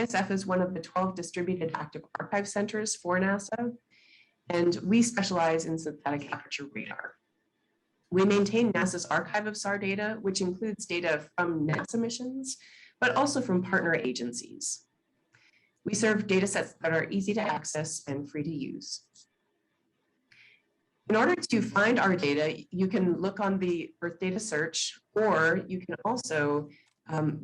ASF is one of the 12 distributed active archive centers for NASA, and we specialize in synthetic aperture radar. We maintain NASA's archive of SAR data, which includes data from NASA missions, but also from partner agencies. We serve datasets that are easy to access and free to use. In order to find our data, you can look on the Earth Data Search, or you can also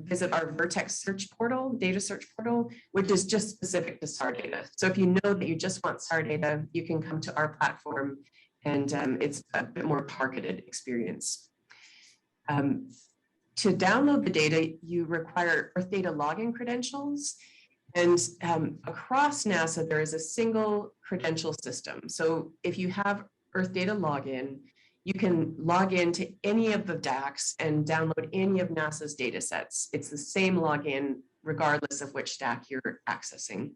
visit our Vertex search portal, data search portal, which is just specific to SAR data. So if you know that you just want SAR data, you can come to our platform, and it's a bit more targeted experience. To download the data, you require Earth Data login credentials. And across NASA, there is a single credential system. So if you have Earth Data login, you can log into any of the DAACs and download any of NASA's data sets. It's the same login regardless of which DAAC you're accessing.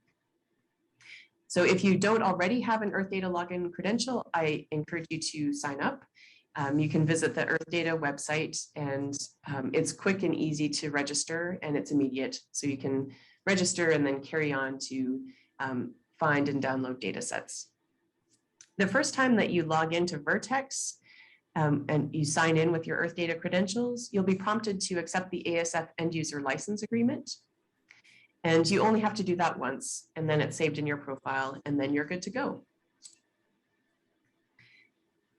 So if you don't already have an Earth Data login credential, I encourage you to sign up. You can visit the Earth Data website, and it's quick and easy to register, and it's immediate. So you can register and then carry on to find and download data sets. The first time that you log into Vertex and you sign in with your Earth Data credentials, you'll be prompted to accept the ASF end user license agreement. And you only have to do that once, and then it's saved in your profile, and then you're good to go.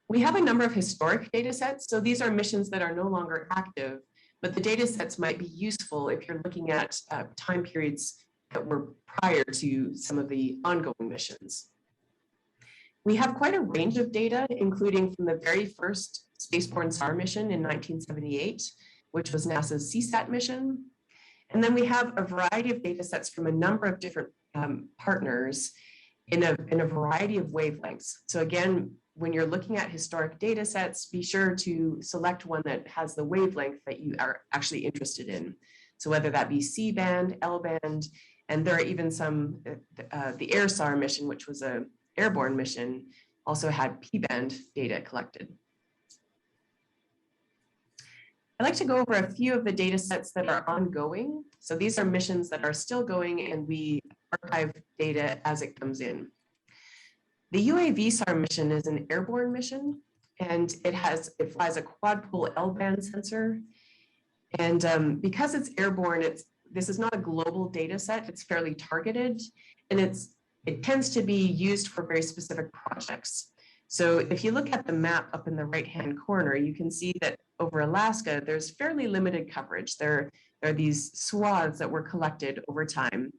We have a number of historic data sets. So these are missions that are no longer active, but the data sets might be useful if you're looking at time periods that were prior to some of the ongoing missions. We have quite a range of data, including from the very first spaceborne SAR mission in 1978, which was NASA's CSAT mission. And then we have a variety of data sets from a number of different partners in a variety of wavelengths. So again, when you're looking at historic data sets, be sure to select one that has the wavelength that you are actually interested in. So whether that be C-band, L-band, and there are even some, the AirSAR mission, which was a airborne mission, also had P-band data collected. I'd like to go over a few of the data sets that are ongoing. So these are missions that are still going, and we archive data as it comes in. The UAVSAR mission is an airborne mission, and it flies a quad-pole L-band sensor. And because it's airborne, this is not a global data set. It's fairly targeted, and it tends to be used for very specific projects. So if you look at the map up in the right-hand corner, you can see that over Alaska, there's fairly limited coverage. There are these swaths that were collected over time.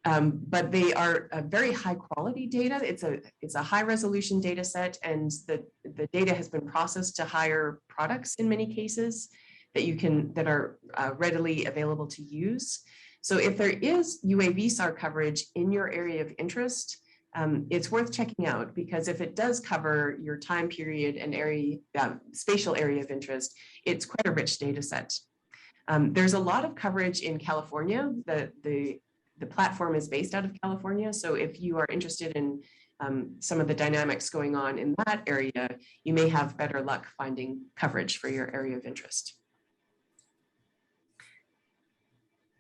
But they are a very high quality data. It's a high resolution data set, and the data has been processed to higher products in many cases that are readily available to use. So if there is UAVSAR coverage in your area of interest, it's worth checking out, because if it does cover your time period and area, spatial area of interest, it's quite a rich data set. There's a lot of coverage in California. The platform is based out of California. So if you are interested in some of the dynamics going on in that area, you may have better luck finding coverage for your area of interest.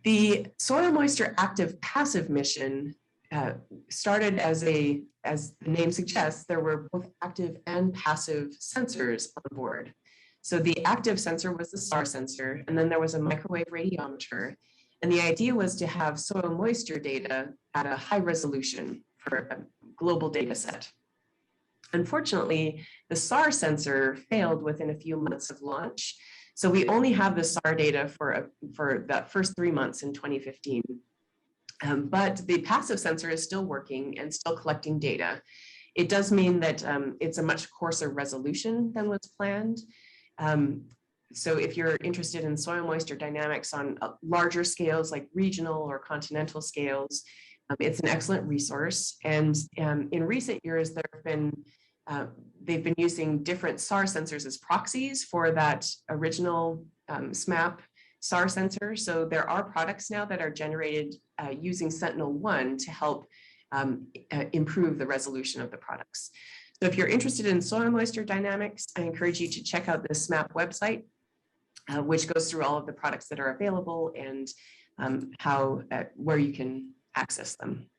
The soil moisture active passive mission started as the name suggests, there were both active and passive sensors on board. So the active sensor was the SAR sensor, and then there was a microwave radiometer. And the idea was to have soil moisture data at a high resolution for a global data set. Unfortunately, the SAR sensor failed within a few months of launch. So we only have the SAR data for that first 3 months in 2015. But the passive sensor is still working and still collecting data. It does mean that it's a much coarser resolution than was planned. So if you're interested in soil moisture dynamics on larger scales, like regional or continental scales, it's an excellent resource. And in recent years, they've been using different SAR sensors as proxies for that original SMAP SAR sensor. So there are products now that are generated using Sentinel-1 to help improve the resolution of the products. So if you're interested in soil moisture dynamics, I encourage you to check out the SMAP website, which goes through all of the products that are available and where you can access them.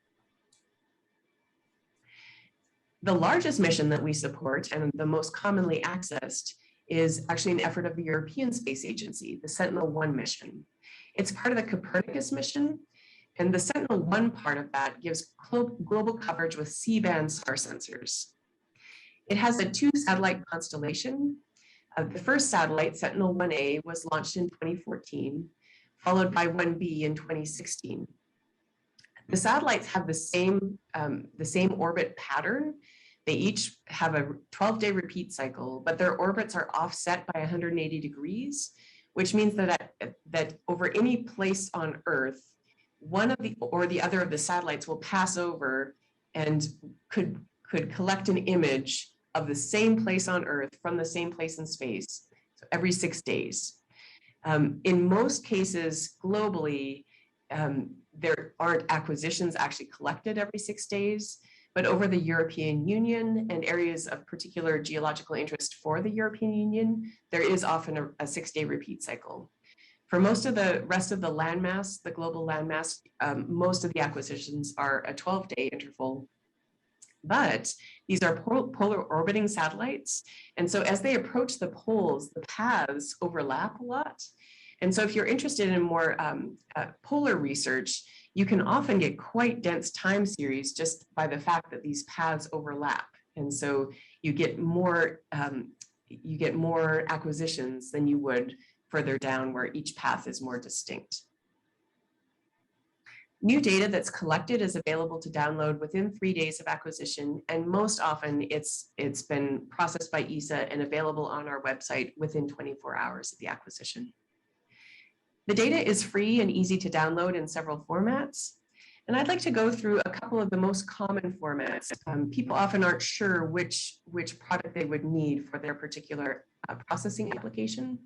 The largest mission that we support and the most commonly accessed is actually an effort of the European Space Agency, the Sentinel-1 mission. It's part of the Copernicus mission, and the Sentinel-1 part of that gives global coverage with C-band SAR sensors. It has a 2-satellite constellation. The first satellite, Sentinel-1A, was launched in 2014, followed by 1B in 2016. The satellites have the same orbit pattern. They each have a 12-day repeat cycle, but their orbits are offset by 180 degrees, which means that over any place on Earth, one of the other of the satellites will pass over and could collect an image of the same place on Earth from the same place in space, so every 6 days. In most cases globally, there aren't acquisitions actually collected every 6 days, but over the European Union and areas of particular geological interest for the European Union, there is often a 6-day repeat cycle. For most of the rest of the landmass, the global landmass, most of the acquisitions are a 12-day interval. But these are polar orbiting satellites. And so as they approach the poles, the paths overlap a lot. And so if you're interested in more polar research, you can often get quite dense time series just by the fact that these paths overlap. And so you get more acquisitions than you would further down where each path is more distinct. New data that's collected is available to download within 3 days of acquisition, and most often it's been processed by ESA and available on our website within 24 hours of the acquisition. The data is free and easy to download in several formats, and I'd like to go through a couple of the most common formats. People often aren't sure which product they would need for their particular processing application.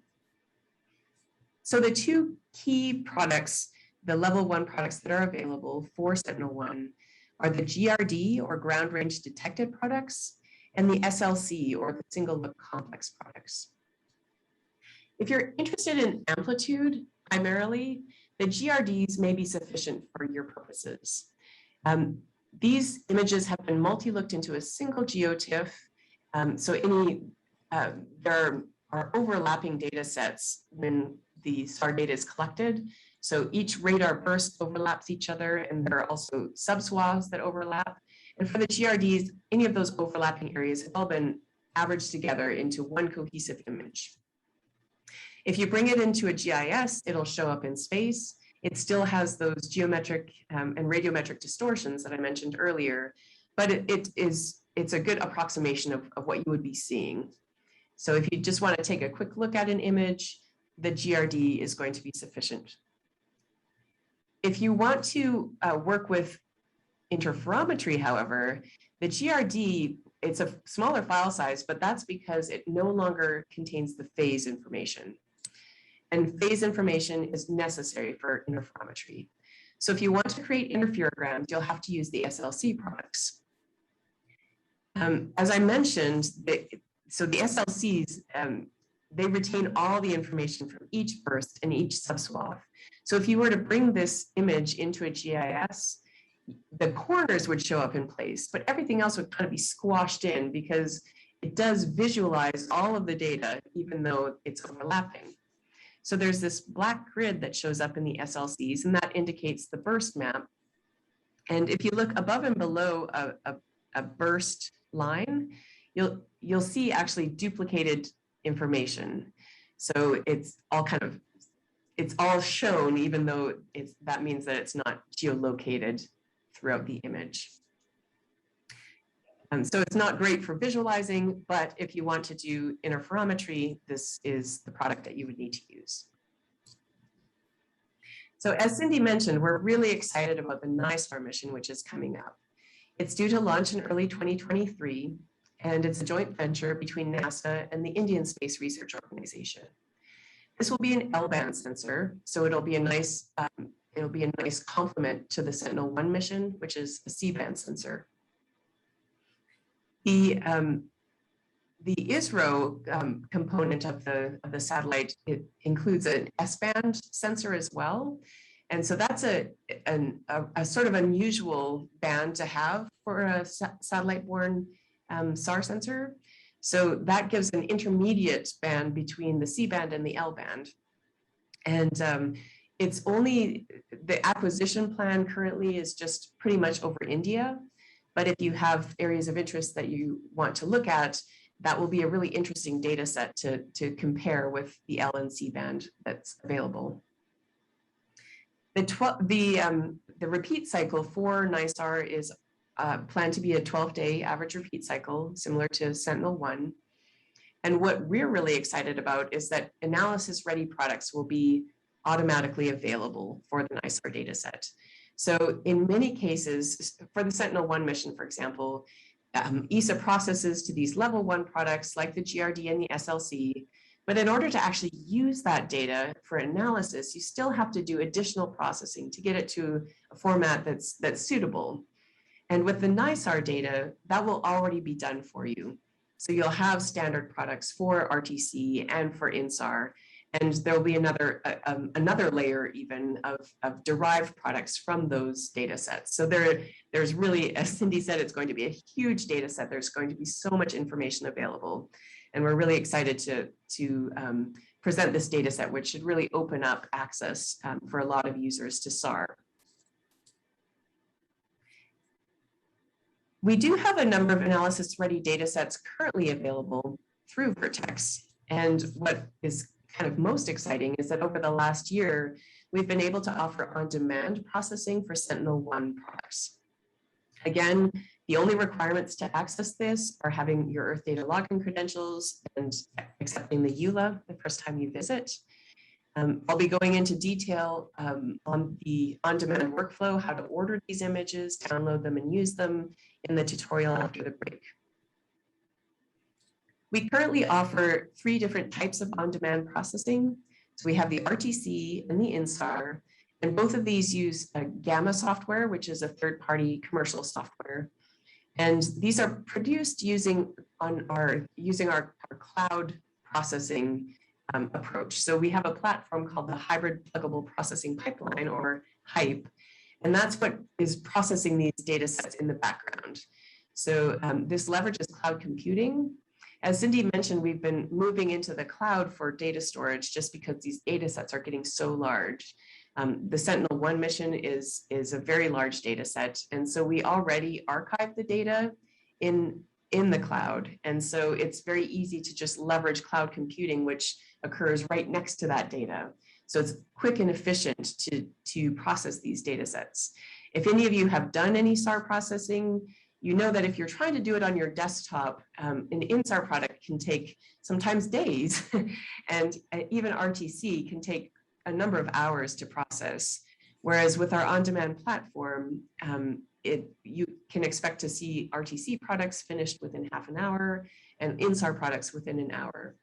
So the 2 key products, the level 1 products that are available for Sentinel-1 are the GRD, or ground range detected products, and the SLC, or the single look complex products. If you're interested in amplitude, primarily, the GRDs may be sufficient for your purposes. These images have been multi-looked into a single geotiff, so there are overlapping data sets when the SAR data is collected. So each radar burst overlaps each other, and there are also subswaths that overlap. And for the GRDs, any of those overlapping areas have all been averaged together into one cohesive image. If you bring it into a GIS, it'll show up in space. It still has those geometric and radiometric distortions that I mentioned earlier, but it's a good approximation of what you would be seeing. So if you just want to take a quick look at an image, the GRD is going to be sufficient. If you want to work with interferometry, however, the GRD, it's a smaller file size, but that's because it no longer contains the phase information. And phase information is necessary for interferometry. So if you want to create interferograms, you'll have to use the SLC products. As I mentioned, so the SLCs, they retain all the information from each burst and each subswath. So if you were to bring this image into a GIS, the corners would show up in place, but everything else would kind of be squashed in because it does visualize all of the data, even though it's overlapping. So there's this black grid that shows up in the SLCs, and that indicates the burst map. And if you look above and below a burst line, you'll see actually duplicated information. So it's all shown, even though that means that it's not geolocated throughout the image. So it's not great for visualizing, but if you want to do interferometry, this is the product that you would need to use. So as Cindy mentioned, we're really excited about the Nysar mission, which is coming up. It's due to launch in early 2023, and it's a joint venture between NASA and the Indian Space Research Organization. This will be an L-band sensor, so it'll be a nice complement to the Sentinel-1 mission, which is a C-band sensor. The ISRO component of the satellite, it includes an S-band sensor as well. And so that's a sort of unusual band to have for a satellite-borne SAR sensor. So that gives an intermediate band between the C-band and the L-band. And it's only, the acquisition plan currently is just pretty much over India. But if you have areas of interest that you want to look at, that will be a really interesting data set to compare with the L and C band that's available. The repeat cycle for Nysar is planned to be a 12-day average repeat cycle, similar to Sentinel-1. And what we're really excited about is that analysis-ready products will be automatically available for the Nysar data set. So in many cases, for the Sentinel-1 mission, for example, ESA processes to these level 1 products like the GRD and the SLC. But in order to actually use that data for analysis, you still have to do additional processing to get it to a format that's suitable. And with the Nysar data, that will already be done for you. So you'll have standard products for RTC and for INSAR, and there'll be another layer even of derived products from those data sets. So there's really, as Cindy said, it's going to be a huge data set. There's going to be so much information available. And we're really excited to present this data set, which should really open up access for a lot of users to SAR. We do have a number of analysis-ready data sets currently available through Vertex. And what is kind of most exciting is that over the last year, we've been able to offer on-demand processing for Sentinel-1 products. Again, the only requirements to access this are having your Earth data login credentials and accepting the EULA the first time you visit. I'll be going into detail on the on-demand workflow, how to order these images, download them, and use them in the tutorial after the break. We currently offer 3 different types of on-demand processing. So we have the RTC and the INSAR, and both of these use Gamma software, which is a third-party commercial software. And these are produced using our cloud processing approach. So we have a platform called the Hybrid Pluggable Processing Pipeline, or HYPE, and that's what is processing these data sets in the background. So this leverages cloud computing. As Cindy mentioned, we've been moving into the cloud for data storage just because these data sets are getting so large. The Sentinel-1 mission is a very large data set, and so we already archive the data in the cloud. And so it's very easy to just leverage cloud computing, which occurs right next to that data. So it's quick and efficient to process these data sets. If any of you have done any SAR processing, you know that if you're trying to do it on your desktop, an INSAR product can take sometimes days, and even RTC can take a number of hours to process. Whereas with our on-demand platform, you can expect to see RTC products finished within half an hour and INSAR products within an hour.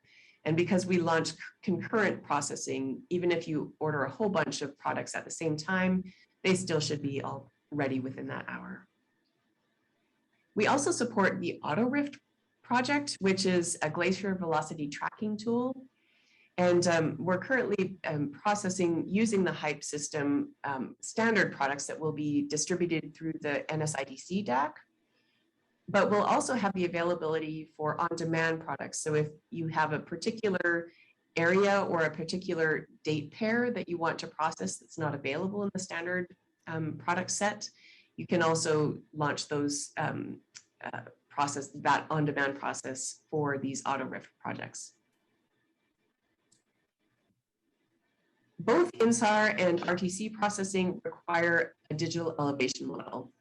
And because we launch concurrent processing, even if you order a whole bunch of products at the same time, they still should be all ready within that hour. We also support the AutoRift project, which is a glacier velocity tracking tool. And we're currently processing using the HYPE system standard products that will be distributed through the NSIDC DAAC. But we'll also have the availability for on-demand products. So if you have a particular area or a particular date pair that you want to process that's not available in the standard product set, you can also launch those that on-demand process for these AutoRift projects. Both INSAR and RTC processing require a digital elevation model.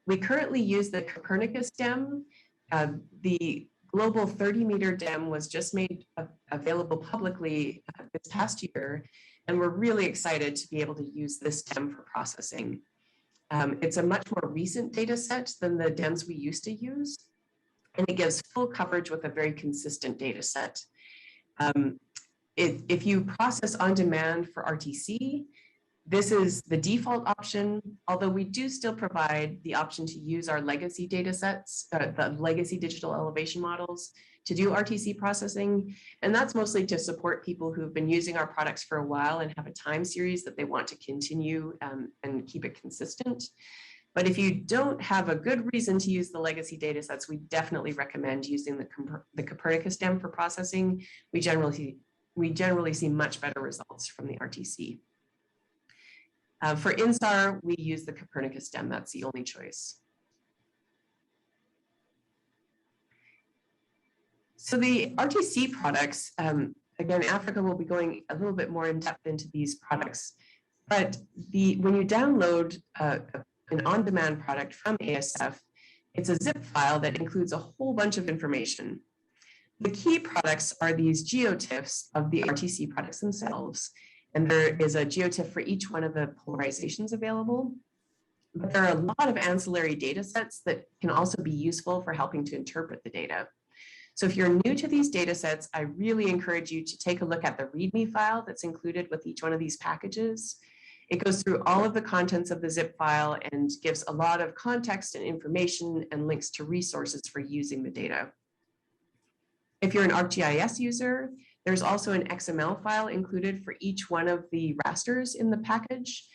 We currently use the Copernicus DEM. The global 30-meter DEM was just made available publicly this past year, and we're really excited to be able to use this DEM for processing. It's a much more recent data set than the DEMs we used to use, and it gives full coverage with a very consistent data set. If you process on demand for RTC, This is the default option, although we do still provide the option to use our legacy data sets, the legacy digital elevation models to do RTC processing. And that's mostly to support people who've been using our products for a while and have a time series that they want to continue and keep it consistent. But if you don't have a good reason to use the legacy data sets, we definitely recommend using the Copernicus DEM for processing. We generally see much better results from the RTC. For INSAR, we use the Copernicus DEM. That's the only choice. So the RTC products, again, Africa will be going a little bit more in depth into these products. But when you download an on-demand product from ASF, it's a zip file that includes a whole bunch of information. The key products are these geotiffs of the RTC products themselves. And there is a geotiff for each one of the polarizations available. But there are a lot of ancillary data sets that can also be useful for helping to interpret the data. So if you're new to these data sets, I really encourage you to take a look at the README file that's included with each one of these packages. It goes through all of the contents of the zip file and gives a lot of context and information and links to resources for using the data. If you're an ArcGIS user, there's also an XML file included for each one of the rasters in the package.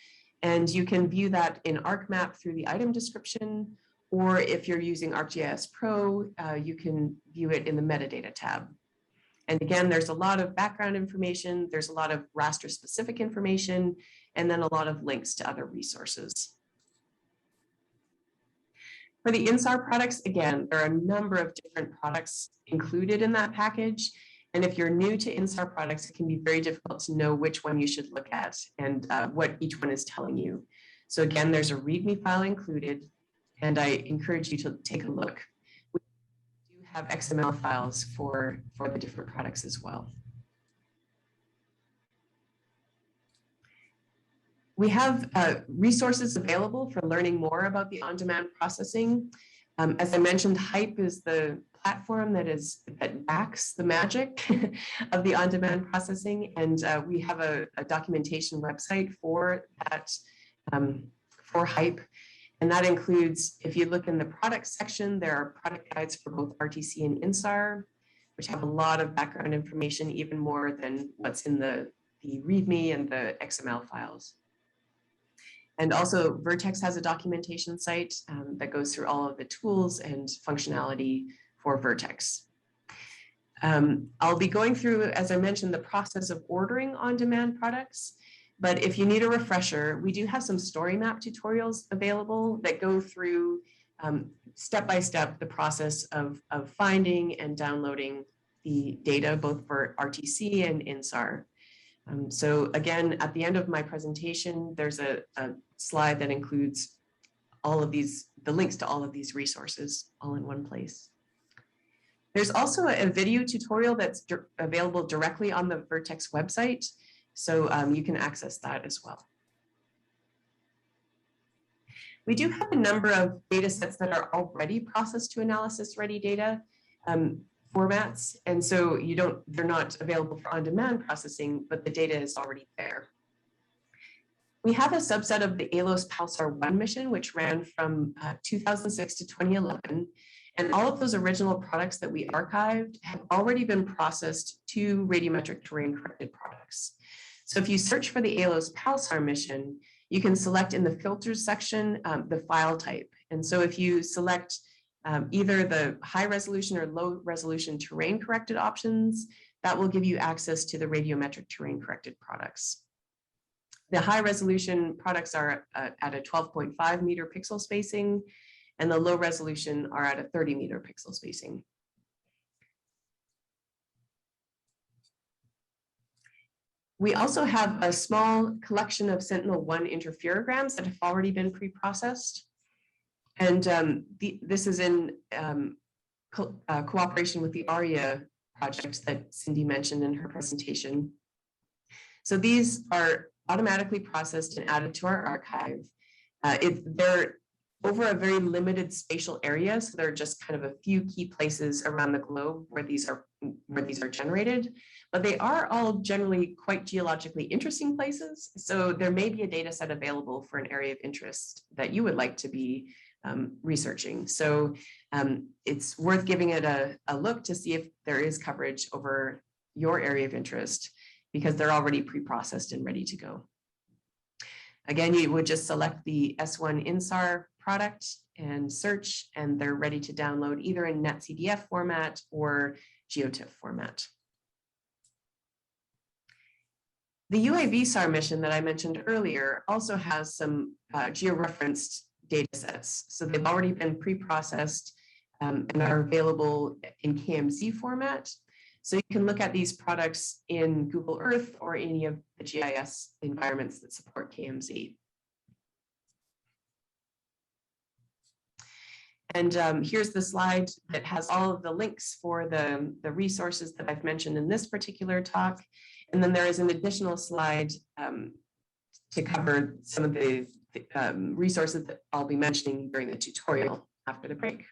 And you can view that in ArcMap through the item description, or if you're using ArcGIS Pro, you can view it in the metadata tab. And again, there's a lot of background information, there's a lot of raster specific information, and then a lot of links to other resources. For the INSAR products, again, there are a number of different products included in that package. And if you're new to INSAR products, it can be very difficult to know which one you should look at and what each one is telling you. So again, there's a README file included, and I encourage you to take a look. We do have XML files for the different products as well. We have resources available for learning more about the on-demand processing. As I mentioned, HYPE is the platform that backs the magic of the on-demand processing, and we have a documentation website for that, for HYPE, and that includes, if you look in the products section, there are product guides for both RTC and INSAR, which have a lot of background information, even more than what's in the README and the XML files. And also Vertex has a documentation site that goes through all of the tools and functionality for Vertex. I'll be going through, as I mentioned, the process of ordering on-demand products. But if you need a refresher, we do have some story map tutorials available that go through step-by-step the process of finding and downloading the data, both for RTC and INSAR. So again, at the end of my presentation, there's a slide that includes all of these, the links to all of these resources all in one place. There's also a video tutorial that's available directly on the Vertex website, so you can access that as well. We do have a number of data sets that are already processed to analysis-ready data formats, and so they're not available for on-demand processing, but the data is already there. We have a subset of the ALOS PALSAR 1 mission, which ran from 2006 to 2011, and all of those original products that we archived have already been processed to radiometric terrain corrected products. So if you search for the ALOS PALSAR mission, you can select in the filters section the file type. And so if you select either the high resolution or low resolution terrain corrected options, that will give you access to the radiometric terrain corrected products. The high resolution products are at a 12.5 meter pixel spacing, and the low resolution are at a 30 meter pixel spacing. We also have a small collection of Sentinel-1 interferograms that have already been pre-processed. And this is in cooperation with the ARIA project that Cindy mentioned in her presentation. So these are automatically processed and added to our archive. They're over a very limited spatial area. So there are just kind of a few key places around the globe where these are generated, but they are all generally quite geologically interesting places. So there may be a data set available for an area of interest that you would like to be researching. So it's worth giving it a look to see if there is coverage over your area of interest, because they're already pre-processed and ready to go. Again, you would just select the S1 INSAR product and search, and they're ready to download either in NetCDF format or GeoTIFF format. The UAVSAR mission that I mentioned earlier also has some georeferenced data sets. So they've already been pre-processed and are available in KMZ format. So you can look at these products in Google Earth or any of the GIS environments that support KMZ. And here's the slide that has all of the links for the resources that I've mentioned in this particular talk. And then there is an additional slide to cover some of the resources that I'll be mentioning during the tutorial after the break.